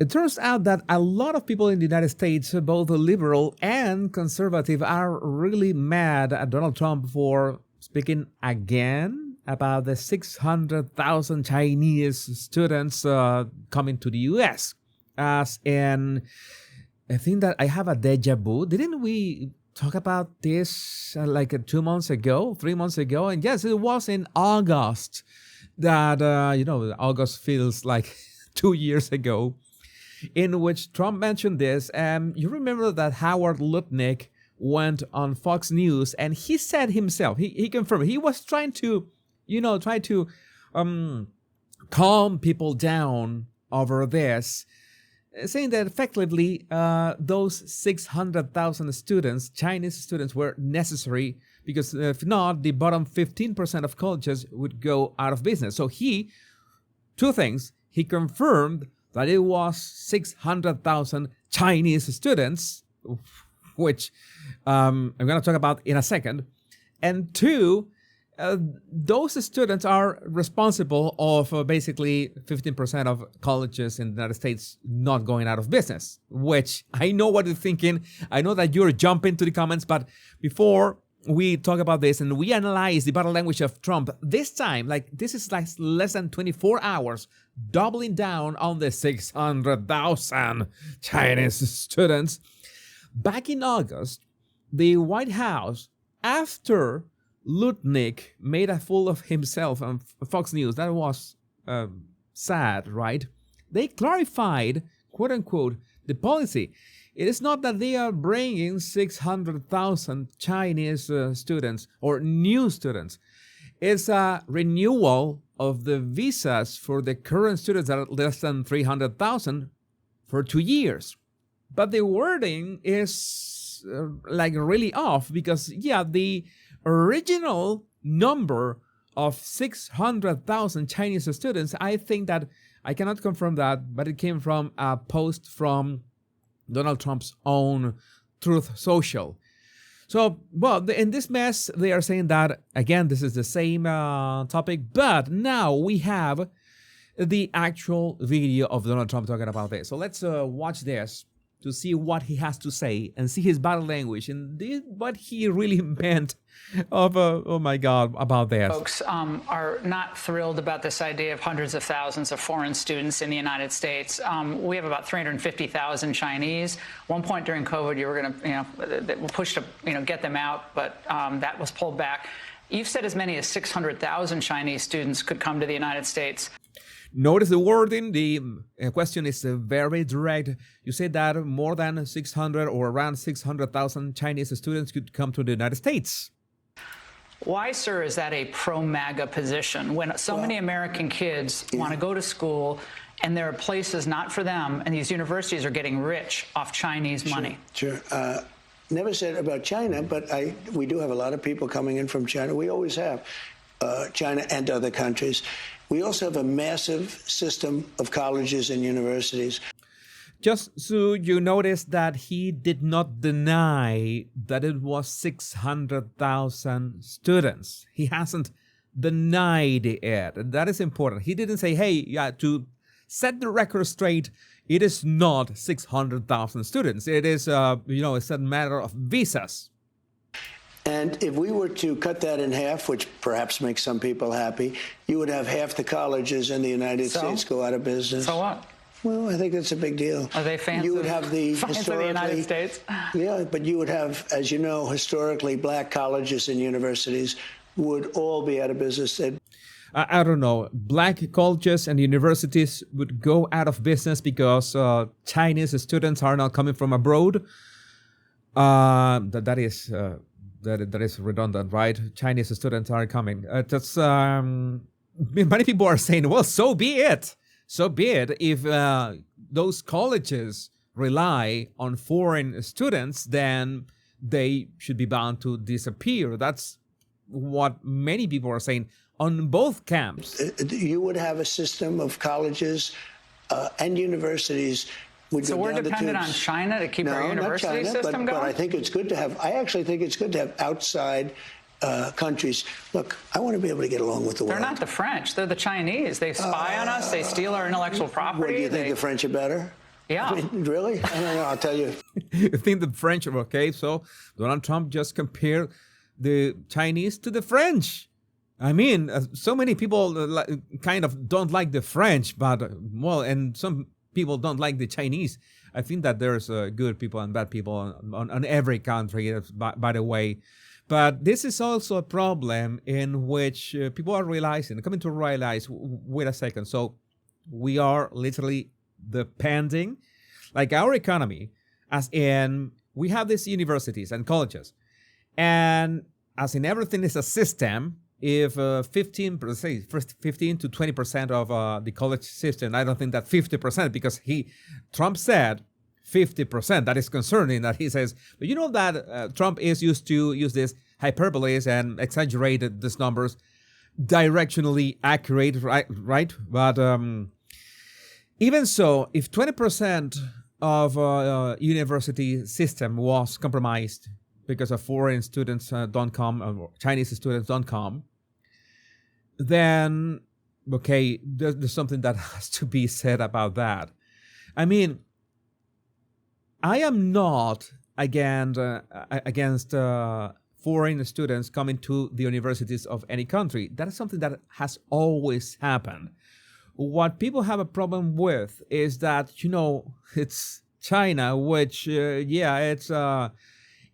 It turns out that a lot of people in the United States, both liberal and conservative, are really mad at Donald Trump for speaking again about the 600,000 Chinese students coming to the US. As in, I think that I have a deja vu. Didn't we talk about this like 2 months ago, 3 months ago? And yes, it was in August that, August feels like 2 years ago, in which Trump mentioned this. And you remember that Howard Lutnick went on Fox News and he said himself, he confirmed, he was trying to, calm people down over this, saying that effectively those 600,000 students, Chinese students, were necessary because if not, the bottom 15% of colleges would go out of business. So two things, he confirmed that it was 600,000 Chinese students, which I'm going to talk about in a second. And two, those students are responsible of basically 15% of colleges in the United States not going out of business, which I know what you're thinking. I know that you're jumping to the comments, but before we talk about this and we analyze the body language of Trump, this time, this is like less than 24 hours, doubling down on the 600,000 Chinese students. Back in August, the White House, after Lutnick made a fool of himself on Fox News, that was sad, right? They clarified, quote unquote, the policy. It is not that they are bringing 600,000 Chinese students or new students. It's a renewal of the visas for the current students that are less than 300,000 for 2 years. But the wording is really off because, the original number of 600,000 Chinese students, I think that, I cannot confirm that, but it came from a post from Donald Trump's own Truth Social. So, in this mess, they are saying that, again, this is the same topic, but now we have the actual video of Donald Trump talking about this. So let's watch this to see what he has to say and see his body language and what he really meant of, oh my God, about this. Folks are not thrilled about this idea of hundreds of thousands of foreign students in the United States. We have about 350,000 Chinese. One point during COVID, you were going to, push to, get them out, but that was pulled back. You've said as many as 600,000 Chinese students could come to the United States. Notice the wording. The question is very direct. You say that more than 600 or around 600,000 Chinese students could come to the United States. Why, sir, is that a pro-MAGA position when so many American kids want to go to school and there are places not for them and these universities are getting rich off Chinese money? Sure. Never said about China, but we do have a lot of people coming in from China. We always have, China and other countries. We also have a massive system of colleges and universities. Just so you notice that he did not deny that it was 600,000 students. He hasn't denied it. That is important. He didn't say, hey, to set the record straight, it is not 600,000 students. It is, it's a matter of visas. And if we were to cut that in half, which perhaps makes some people happy, you would have half the colleges in the United States go out of business. So what? Well, I think that's a big deal. Are they fans you would have the of the United States? Yeah, but you would have, as you know, historically, black colleges and universities would all be out of business. I don't know. Black colleges and universities would go out of business because Chinese students are not coming from abroad. That is redundant, right? Chinese students are coming. Many people are saying, well, so be it. So be it. If those colleges rely on foreign students, then they should be bound to disappear. That's what many people are saying on both camps. You would have a system of colleges and universities. So we're dependent on China to keep our university system going? But I think it's good to have, I actually think it's good to have outside countries. Look, I want to be able to get along with the world. They're not the French. They're the Chinese. They spy on us. They steal our intellectual property. What, do you think the French are better? Yeah. I mean, really? I don't know. I'll tell you. You think the French are okay? So Donald Trump just compared the Chinese to the French. I mean, so many people kind of don't like the French, but well, and some people don't like the Chinese. I think that there's good people and bad people on every country, by the way. But this is also a problem in which people are coming to realize, wait a second. So we are literally depending, like our economy, as in we have these universities and colleges. And as in everything is a system, if 15 to 20% of the college system, I don't think that 50%, because Trump said 50%. That is concerning that he says, but you know that Trump is used to use this hyperboles and exaggerate these numbers, directionally accurate, right? But even so, if 20% of university system was compromised because of foreign students don't come, or Chinese students don't come, then, okay, there's something that has to be said about that. I mean, I am not against foreign students coming to the universities of any country. That is something that has always happened. What people have a problem with is that, it's China, which, it's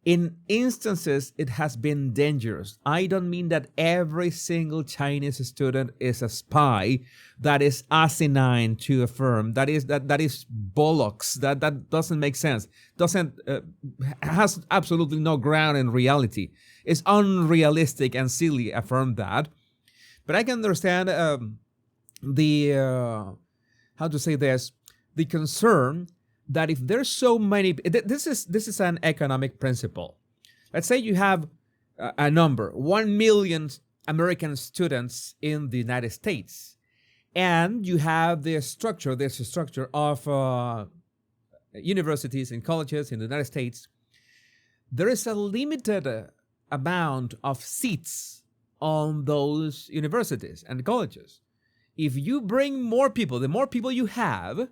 in instances, it has been dangerous. I don't mean that every single Chinese student is a spy. That is asinine to affirm. That is bollocks. That doesn't make sense. Has absolutely no ground in reality. It's unrealistic and silly affirm that. But I can understand the concern that if there's so many, this is an economic principle. Let's say you have a number, 1 million American students in the United States, and you have there's a structure of universities and colleges in the United States. There is a limited amount of seats on those universities and colleges. If you bring more people, the more people you have,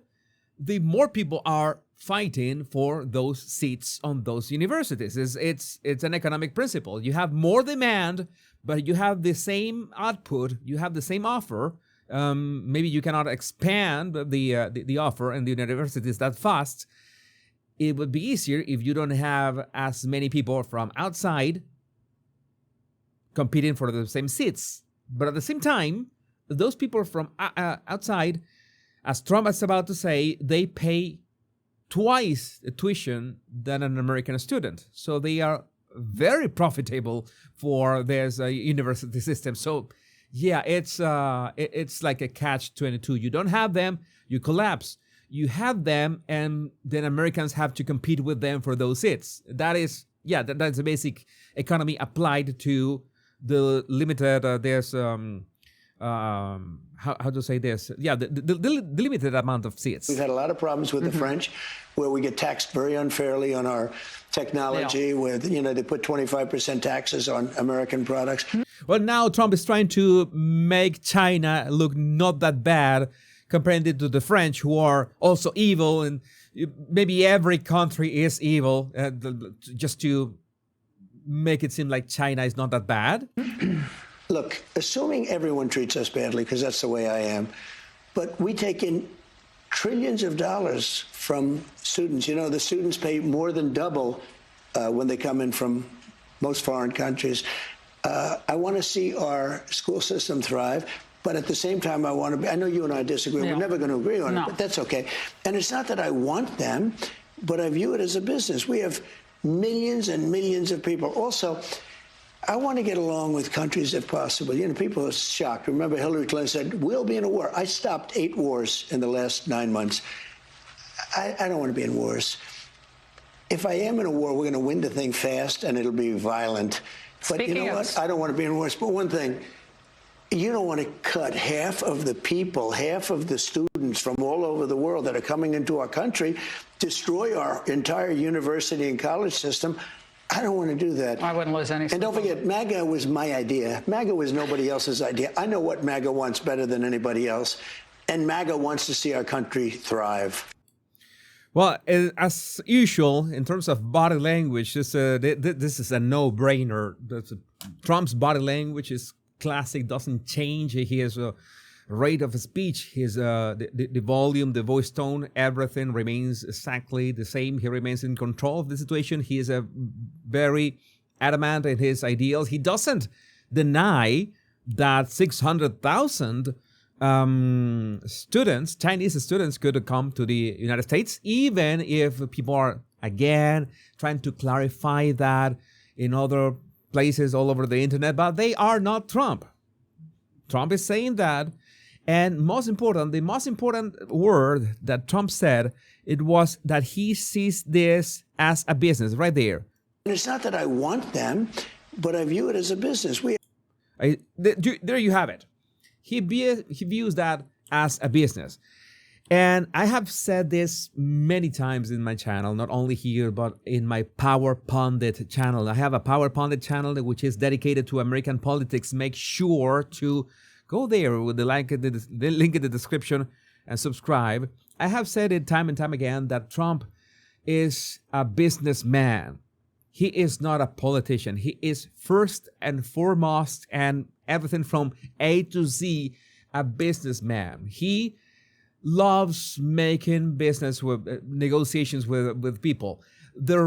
the more people are fighting for those seats on those universities. It's an economic principle. You have more demand, but you have the same output, you have the same offer. Maybe you cannot expand the offer in the universities that fast. It would be easier if you don't have as many people from outside competing for the same seats. But at the same time, those people from outside, as Trump is about to say, they pay twice the tuition than an American student. So they are very profitable for this university system. So yeah, it's like a catch-22. You don't have them, you collapse. You have them, and then Americans have to compete with them for those seats. That's the basic economy applied to the limited, how to say this? Yeah, the limited amount of seats. We've had a lot of problems with the French, where we get taxed very unfairly on our technology, where they put 25% taxes on American products. Well, now Trump is trying to make China look not that bad, comparing it to the French, who are also evil, and maybe every country is evil, just to make it seem like China is not that bad. Look, assuming everyone treats us badly, because that's the way I am, but we take in trillions of dollars from students. The students pay more than double when they come in from most foreign countries. I want to see our school system thrive, but at the same time, I know you and I disagree. We're never going to agree on it, but that's okay. And it's not that I want them, but I view it as a business. We have millions and millions of people. Also, I want to get along with countries if possible. People are shocked. Remember, Hillary Clinton said, we'll be in a war. I stopped 8 wars in the last 9 months. I don't want to be in wars. If I am in a war, we're going to win the thing fast, and it'll be violent. But you know what? I don't want to be in wars. But one thing, you don't want to cut half of the people, half of the students from all over the world that are coming into our country, destroy our entire university and college system. I don't want to do that. I wouldn't lose any. And don't forget, MAGA was my idea. MAGA was nobody else's idea. I know what MAGA wants better than anybody else. And MAGA wants to see our country thrive. Well, as usual, in terms of body language, this is a no-brainer. Trump's body language is classic, doesn't change. His rate of speech, his the volume, the voice tone, everything remains exactly the same. He remains in control of the situation. He is a very adamant in his ideals. He doesn't deny that 600,000 students, Chinese students, could come to the United States, even if people are again trying to clarify that in other places all over the internet, but they are not Trump. Trump is saying that, and most important, the most important word that Trump said, it was that he sees this as a business right there. And it's not that I want them, but I view it as a business. There you have it. He views that as a business. And I have said this many times in my channel, not only here, but in my Power Pundit channel. I have a Power Pundit channel which is dedicated to American politics. Make sure to go there with the link in the description and subscribe. I have said it time and time again that Trump is a businessman. He is not a politician. He is first and foremost, and everything from A to Z, a businessman. He loves making business with negotiations with people. The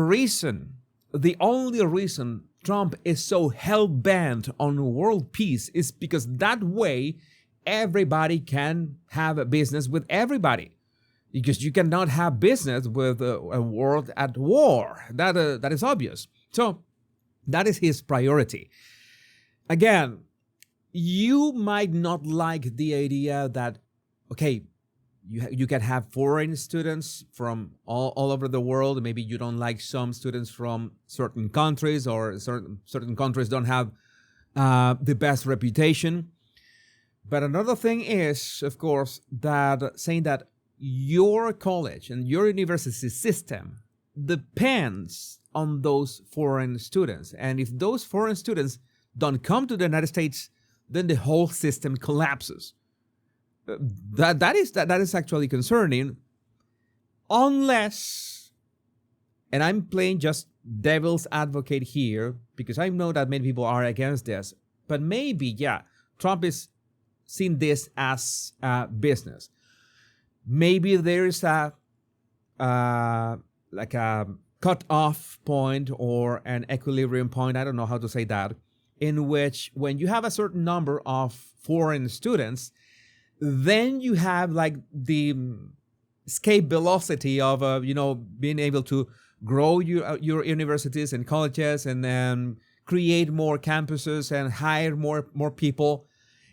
only reason Trump is so hell-bent on world peace is because that way everybody can have a business with everybody. Because you cannot have business with a world at war. That is obvious. So that is his priority. Again, you might not like the idea that, okay, you can have foreign students from all over the world. Maybe you don't like some students from certain countries, or certain countries don't have the best reputation. But another thing is, of course, that saying that your college and your university system depends on those foreign students. And if those foreign students don't come to the United States, then the whole system collapses. That is actually concerning, unless, and I'm playing just devil's advocate here, because I know that many people are against this, but maybe, yeah, Trump is seeing this as a business. Maybe there is a cut-off point or an equilibrium point, I don't know how to say that, in which when you have a certain number of foreign students, then you have like the escape velocity of being able to grow your universities and colleges, and create more campuses and hire more people,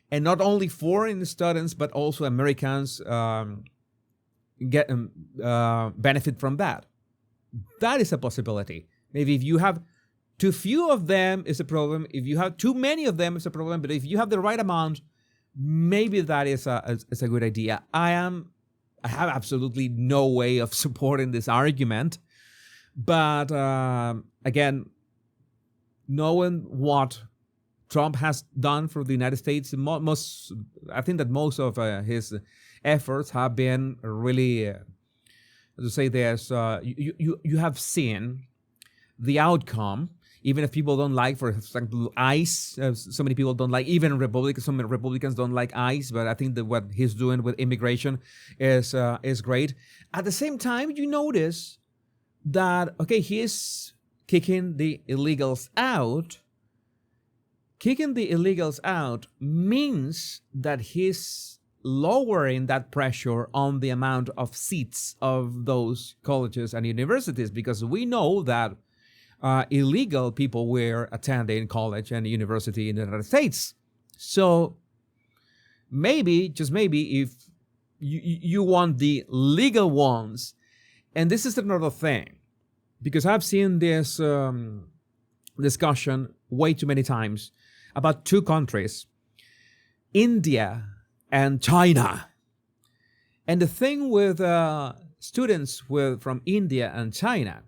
and not only foreign students but also Americans get benefit from that. That is a possibility. Maybe if you have too few of them, it's a problem. If you have too many of them, it's a problem. But if you have the right amount, maybe that is a good idea. I have absolutely no way of supporting this argument, but again, knowing what Trump has done for the United States, I think that most of his efforts have been really, to say this, you have seen the outcome. Even if people don't like, for example, ICE, so many people don't like, even Republicans, some Republicans don't like ICE, but I think that what he's doing with immigration is great. At the same time, you notice that, okay, he is kicking the illegals out. Kicking the illegals out means that he's lowering that pressure on the amount of seats of those colleges and universities, because we know that illegal people were attending college and university in the United States. So maybe, just maybe, if you want the legal ones, and this is another thing, because I've seen this discussion way too many times about two countries, India and China. And the thing with students from India and China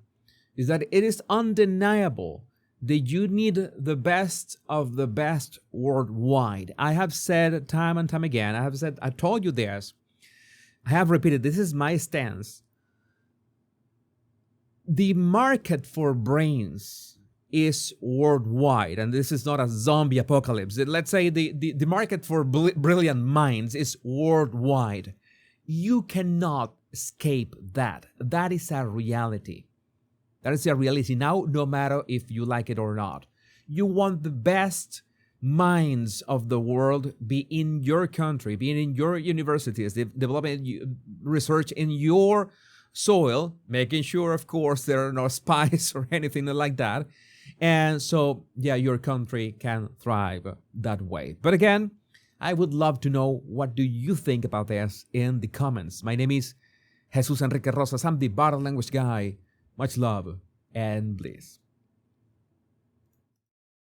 is that it is undeniable that you need the best of the best worldwide. I have said time and time again, I told you this, I have repeated, this is my stance. the market for brains is worldwide, and this is not a zombie apocalypse. Let's say the market for brilliant minds is worldwide. You cannot escape that. That is a reality. That is a reality now, no matter if you like it or not. You want the best minds of the world be in your country, be in your universities, developing research in your soil, making sure, of course, there are no spies or anything like that. And so, yeah, your country can thrive that way. But again, I would love to know, what do you think about this in the comments? My name is Jesus Enrique Rosas. I'm the Bottle Language Guy. Much love and bliss.